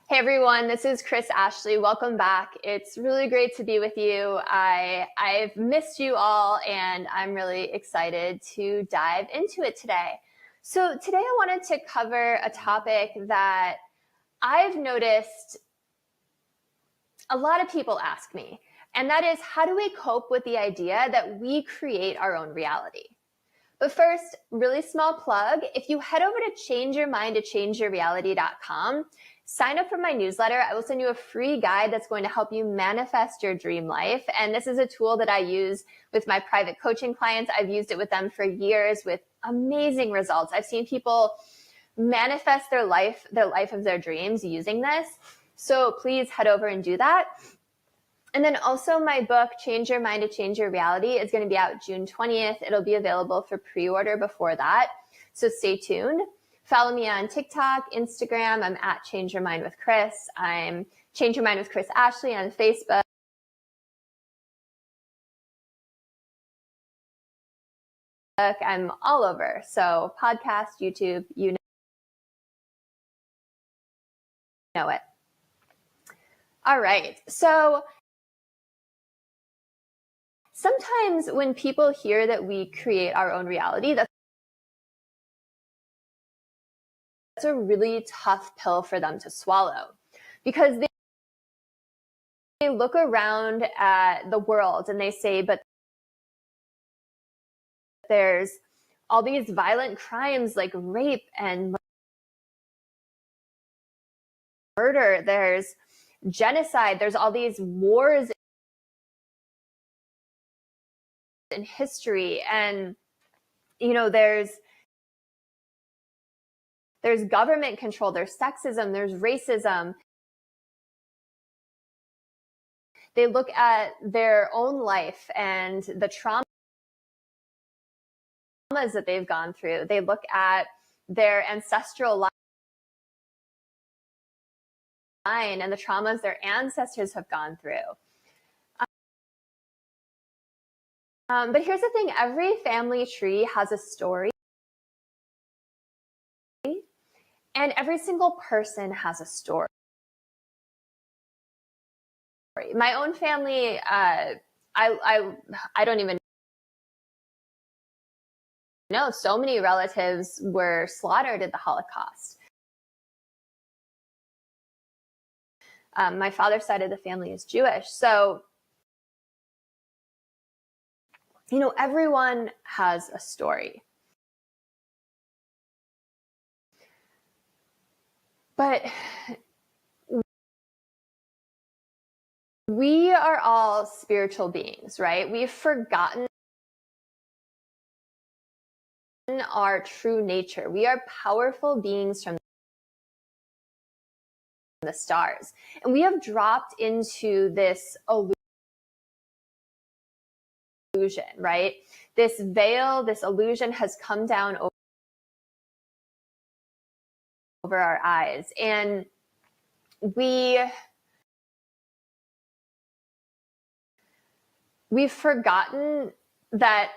Hey everyone, this is Chris Ashley. Welcome back. It's really great to be with you. I've missed you all and I'm really excited to dive into it today. So today I wanted to cover a topic that I've noticed a lot of people ask me, and that is, how do we cope with the idea that we create our own reality? But first, really small plug, if you head over to changeyourmindtochangeyourreality.com, sign up for my newsletter. I will send you a free guide that's going to help you manifest your dream life. And this is a tool that I use with my private coaching clients. I've used it with them for years with amazing results. I've seen people manifest their life of their dreams using this. So please head over and do that. And then also my book, Change Your Mind to Change Your Reality, is going to be out June 20th. It'll be available for pre-order before that. So stay tuned. Follow me on TikTok, Instagram. I'm at Change Your Mind with Chris. I'm Change Your Mind with Chris Ashley on Facebook. I'm all over. So podcast, YouTube, you know it. All right. So sometimes when people hear that we create our own reality, that's a really tough pill for them to swallow, because they look around at the world and they say, but there's all these violent crimes like rape and murder, there's genocide, there's all these wars in history, and there's government control, there's sexism, there's racism. They look at their own life and the traumas that they've gone through. They look at their ancestral line and the traumas their ancestors have gone through. But here's the thing, every family tree has a story, and every single person has a story. My own family, I don't even know, so many relatives were slaughtered at the Holocaust. My father's side of the family is Jewish. So, everyone has a story. But we are all spiritual beings, right? We've forgotten our true nature. We are powerful beings from the stars. And we have dropped into this illusion, right? This veil, this illusion has come down over our eyes. And we've forgotten that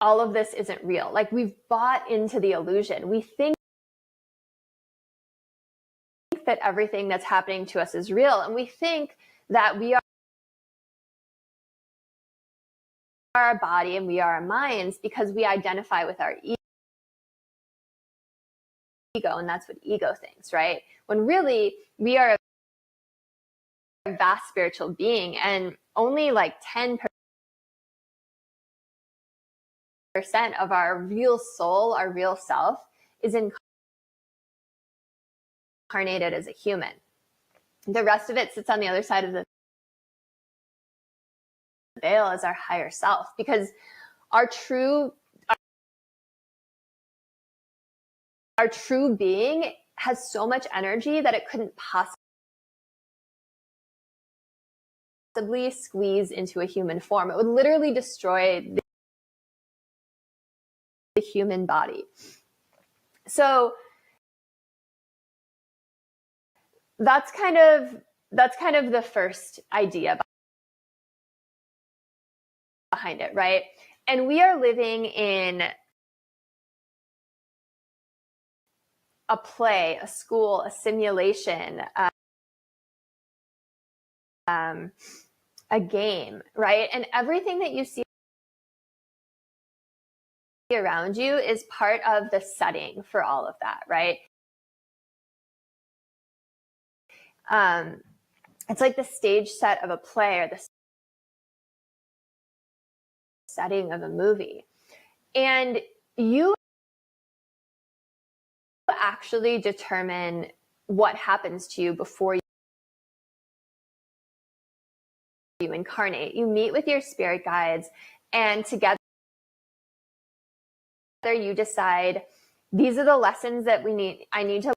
all of this isn't real. Like, we've bought into the illusion. We think that everything that's happening to us is real. And we think that we are our body and we are our minds because we identify with our ego, and that's what ego thinks, right? When really we are a vast spiritual being, and only like 10% of our real soul, our real self, is incarnated as a human. The rest of it sits on the other side of the veil as our higher self, because our true being has so much energy that it couldn't possibly squeeze into a human form. It would literally destroy the human body. So that's kind of the first idea behind it, right? And we are living in a play, a school, a simulation, a game, right? And everything that you see around you is part of the setting for all of that, right? It's like the stage set of a play or the setting of a movie. And you actually determine what happens to you before you incarnate. You meet with your spirit guides, and together you decide, these are the lessons that I need to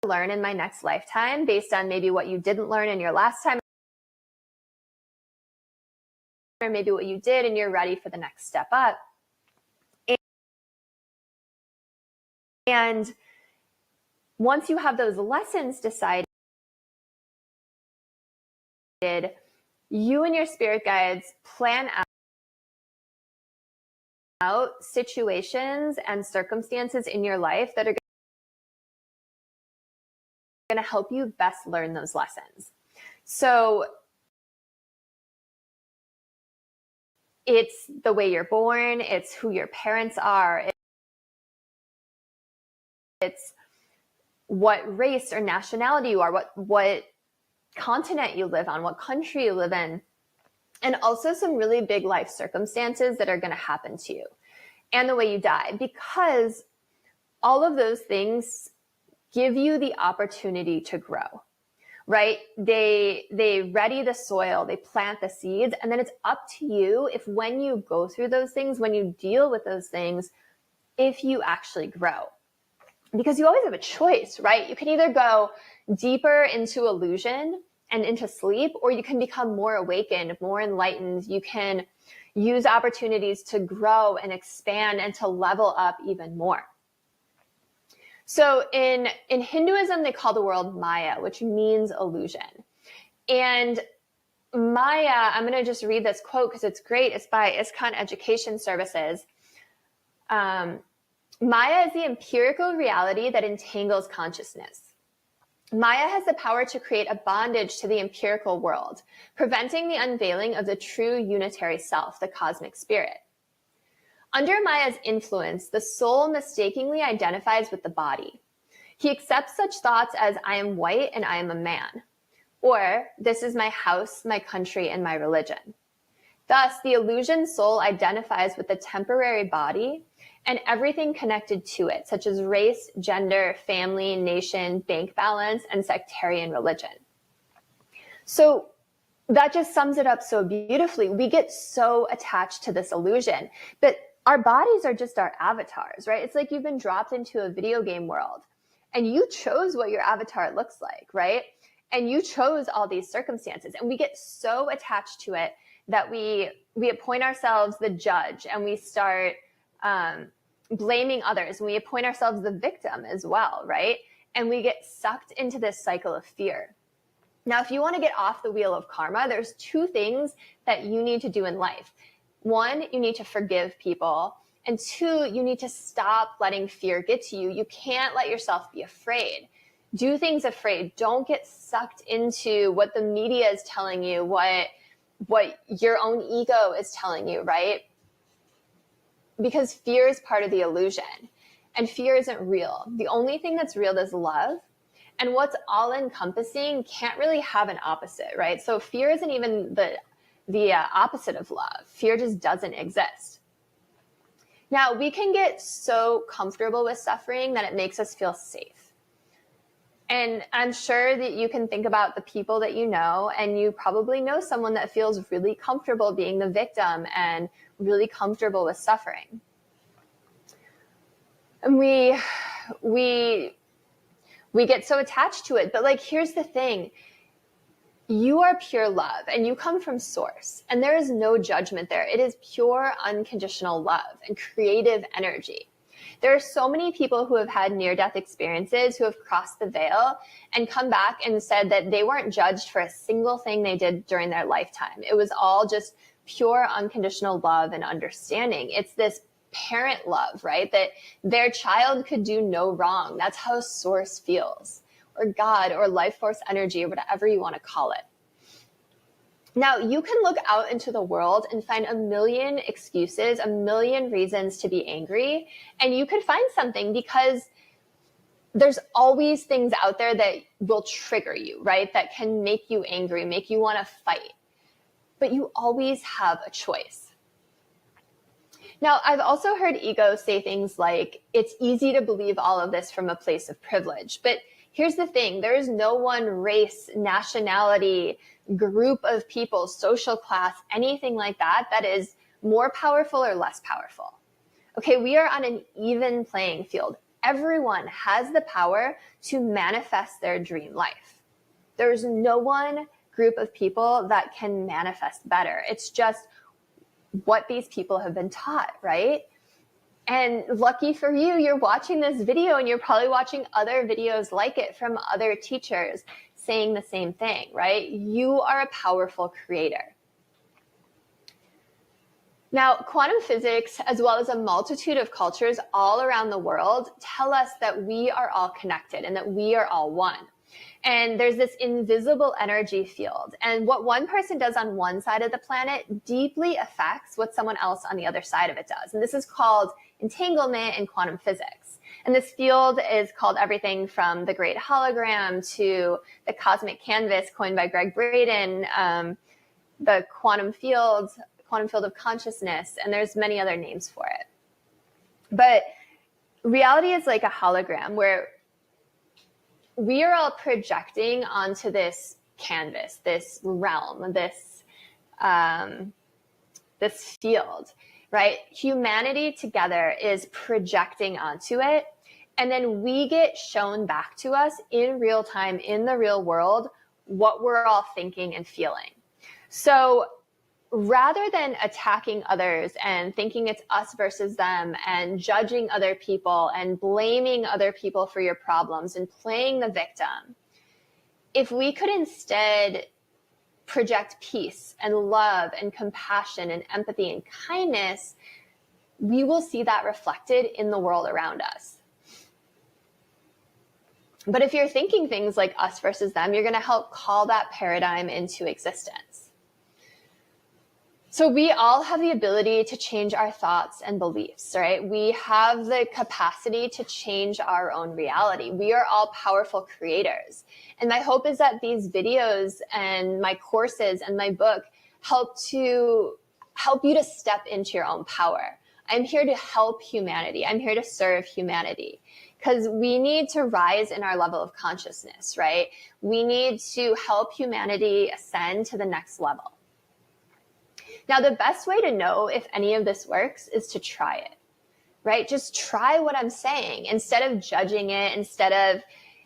learn in my next lifetime based on maybe what you didn't learn in your last time, or maybe what you did and you're ready for the next step up. And once you have those lessons decided, you and your spirit guides plan out situations and circumstances in your life that are going to help you best learn those lessons. So it's the way you're born, it's who your parents are, it's what race or nationality you are, what continent you live on, what country you live in, and also some really big life circumstances that are going to happen to you, and the way you die, because all of those things give you the opportunity to grow, right? They ready the soil, they plant the seeds, and then it's up to you if when you go through those things, when you deal with those things, if you actually grow. Because you always have a choice, right? You can either go deeper into illusion and into sleep, or you can become more awakened, more enlightened. You can use opportunities to grow and expand and to level up even more. So in Hinduism, they call the world Maya, which means illusion. And Maya, I'm going to just read this quote because it's great. It's by ISKCON Education Services. Maya is the empirical reality that entangles consciousness. Maya has the power to create a bondage to the empirical world, preventing the unveiling of the true unitary self, the cosmic spirit. Under Maya's influence, the soul mistakenly identifies with the body. He accepts such thoughts as, I am white and I am a man, or this is my house, my country, and my religion. Thus, the illusion soul identifies with the temporary body and everything connected to it, such as race, gender, family, nation, bank balance, and sectarian religion. So that just sums it up so beautifully. We get so attached to this illusion, but our bodies are just our avatars, right? It's like you've been dropped into a video game world and you chose what your avatar looks like, right? And you chose all these circumstances, and we get so attached to it that we appoint ourselves the judge, and we start blaming others, and we appoint ourselves the victim as well, right? And we get sucked into this cycle of fear. Now, if you want to get off the wheel of karma, there's two things that you need to do in life. One, you need to forgive people. And two, you need to stop letting fear get to you. You can't let yourself be afraid. Do things afraid. Don't get sucked into what the media is telling you, what your own ego is telling you, right? Because fear is part of the illusion, and fear isn't real. The only thing that's real is love, and what's all encompassing can't really have an opposite, right? So fear isn't even the opposite of love. Fear just doesn't exist. Now, we can get so comfortable with suffering that it makes us feel safe. And I'm sure that you can think about the people that you know, and you probably know someone that feels really comfortable being the victim and really comfortable with suffering. And we get so attached to it. But like, here's the thing. You are pure love, and you come from source, and there is no judgment there. It is pure unconditional love and creative energy. There are so many people who have had near-death experiences who have crossed the veil and come back and said that they weren't judged for a single thing they did during their lifetime. It was all just pure unconditional love and understanding. It's this parent love, right? That their child could do no wrong. That's how source feels, or God, or life force energy, or whatever you want to call it. Now, you can look out into the world and find a million excuses, a million reasons to be angry, and you could find something because there's always things out there that will trigger you, right? That can make you angry, make you want to fight. But you always have a choice. Now, I've also heard ego say things like, it's easy to believe all of this from a place of privilege. But here's the thing, there is no one race, nationality, group of people, social class, anything like that, that is more powerful or less powerful. Okay, we are on an even playing field. Everyone has the power to manifest their dream life. There's no one group of people that can manifest better. It's just what these people have been taught, right? And lucky for you, you're watching this video and you're probably watching other videos like it from other teachers saying the same thing, right? You are a powerful creator. Now, quantum physics, as well as a multitude of cultures all around the world, tell us that we are all connected and that we are all one. And there's this invisible energy field. And what one person does on one side of the planet deeply affects what someone else on the other side of it does. And this is called entanglement in quantum physics. And this field is called everything from the Great Hologram to the cosmic canvas coined by Greg Braden, the quantum field of consciousness, and there's many other names for it. But reality is like a hologram where we are all projecting onto this canvas, this realm, this field, right? Humanity together is projecting onto it, and then we get shown back to us in real time, in the real world, what we're all thinking and feeling. So rather than attacking others and thinking it's us versus them and judging other people and blaming other people for your problems and playing the victim, if we could instead project peace and love and compassion and empathy and kindness, we will see that reflected in the world around us. But if you're thinking things like us versus them, you're going to help call that paradigm into existence. So we all have the ability to change our thoughts and beliefs, right? We have the capacity to change our own reality. We are all powerful creators. And my hope is that these videos and my courses and my book help you to step into your own power. I'm here to help humanity. I'm here to serve humanity because we need to rise in our level of consciousness, right? We need to help humanity ascend to the next level. Now, the best way to know if any of this works is to try it, right? Just try what I'm saying instead of judging it, instead of,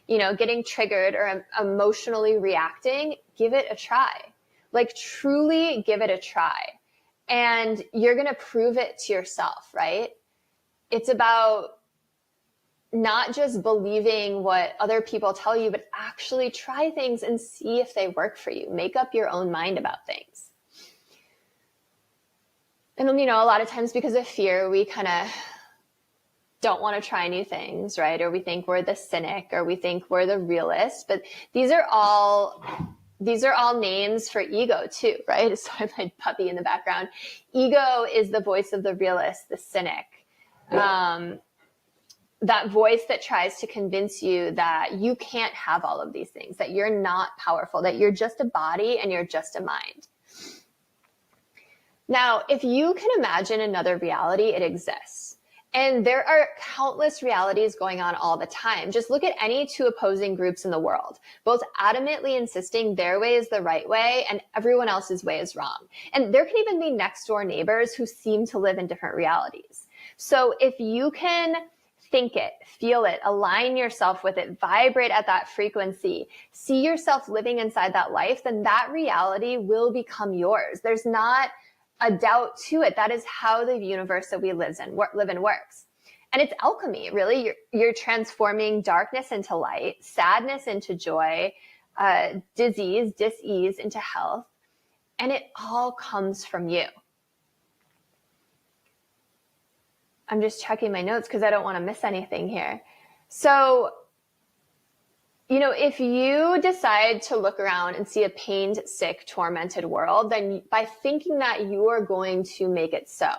getting triggered or emotionally reacting, give it a try. Like truly give it a try. And you're going to prove it to yourself, right? It's about not just believing what other people tell you, but actually try things and see if they work for you. Make up your own mind about things. And, a lot of times because of fear, we kind of don't want to try new things, right? Or we think we're the cynic, or we think we're the realist. But these are all names for ego too, right? So I have my puppy in the background. Ego is the voice of the realist, the cynic. That voice that tries to convince you that you can't have all of these things, that you're not powerful, that you're just a body and you're just a mind. Now, if you can imagine another reality, it exists. And there are countless realities going on all the time. Just look at any two opposing groups in the world, both adamantly insisting their way is the right way and everyone else's way is wrong. And there can even be next door neighbors who seem to live in different realities. So if you can think it, feel it, align yourself with it, vibrate at that frequency, see yourself living inside that life, then that reality will become yours. There's not a doubt to it. That is how the universe that we live in works. And it's alchemy, really. You're transforming darkness into light, sadness into joy, disease, dis-ease into health. And it all comes from you. I'm just checking my notes because I don't want to miss anything here. So, if you decide to look around and see a pained, sick, tormented world, then by thinking that, you are going to make it so.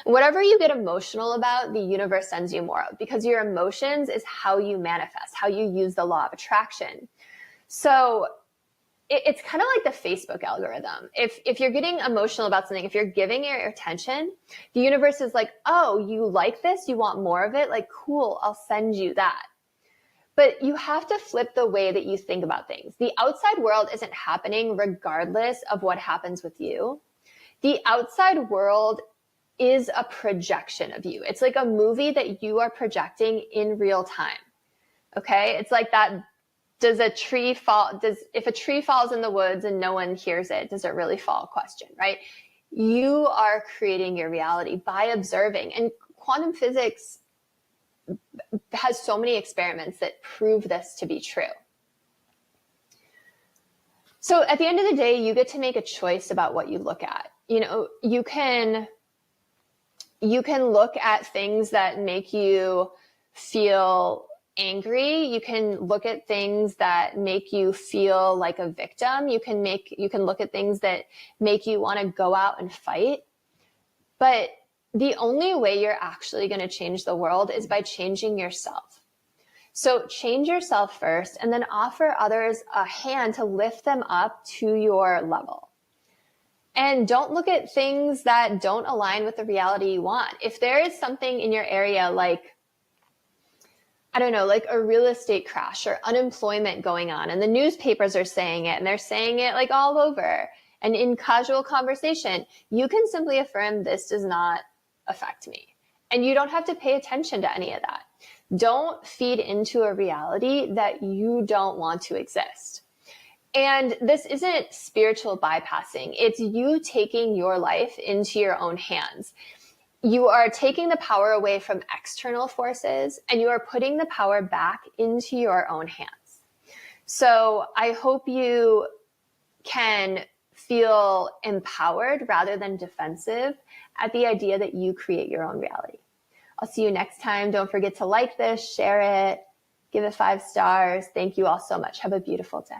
Whatever you get emotional about, the universe sends you more of, because your emotions is how you manifest, how you use the law of attraction. So it's kind of like the Facebook algorithm. If you're getting emotional about something, if you're giving it your attention, the universe is like, oh, you like this? You want more of it? Like, cool, I'll send you that. But you have to flip the way that you think about things. The outside world isn't happening regardless of what happens with you. The outside world is a projection of you. It's like a movie that you are projecting in real time. Okay? It's like that. If a tree falls in the woods and no one hears it, does it really fall question, right? You are creating your reality by observing. And quantum physics has so many experiments that prove this to be true. So at the end of the day, you get to make a choice about what you look at. You can look at things that make you feel angry. You can look at things that make you feel like a victim. You can look at things that make you want to go out and fight. But the only way you're actually going to change the world is by changing yourself. So change yourself first, and then offer others a hand to lift them up to your level. And don't look at things that don't align with the reality you want. If there is something in your area like, I don't know, like a real estate crash or unemployment going on, and the newspapers are saying it, and they're saying it like all over, and in casual conversation, you can simply affirm, this does not affect me. And you don't have to pay attention to any of that. Don't feed into a reality that you don't want to exist. And this isn't spiritual bypassing. It's you taking your life into your own hands. You are taking the power away from external forces, and you are putting the power back into your own hands. So I hope you can feel empowered rather than defensive at the idea that you create your own reality. I'll see you next time. Don't forget to like this, share it, give it 5 stars. Thank you all so much. Have a beautiful day.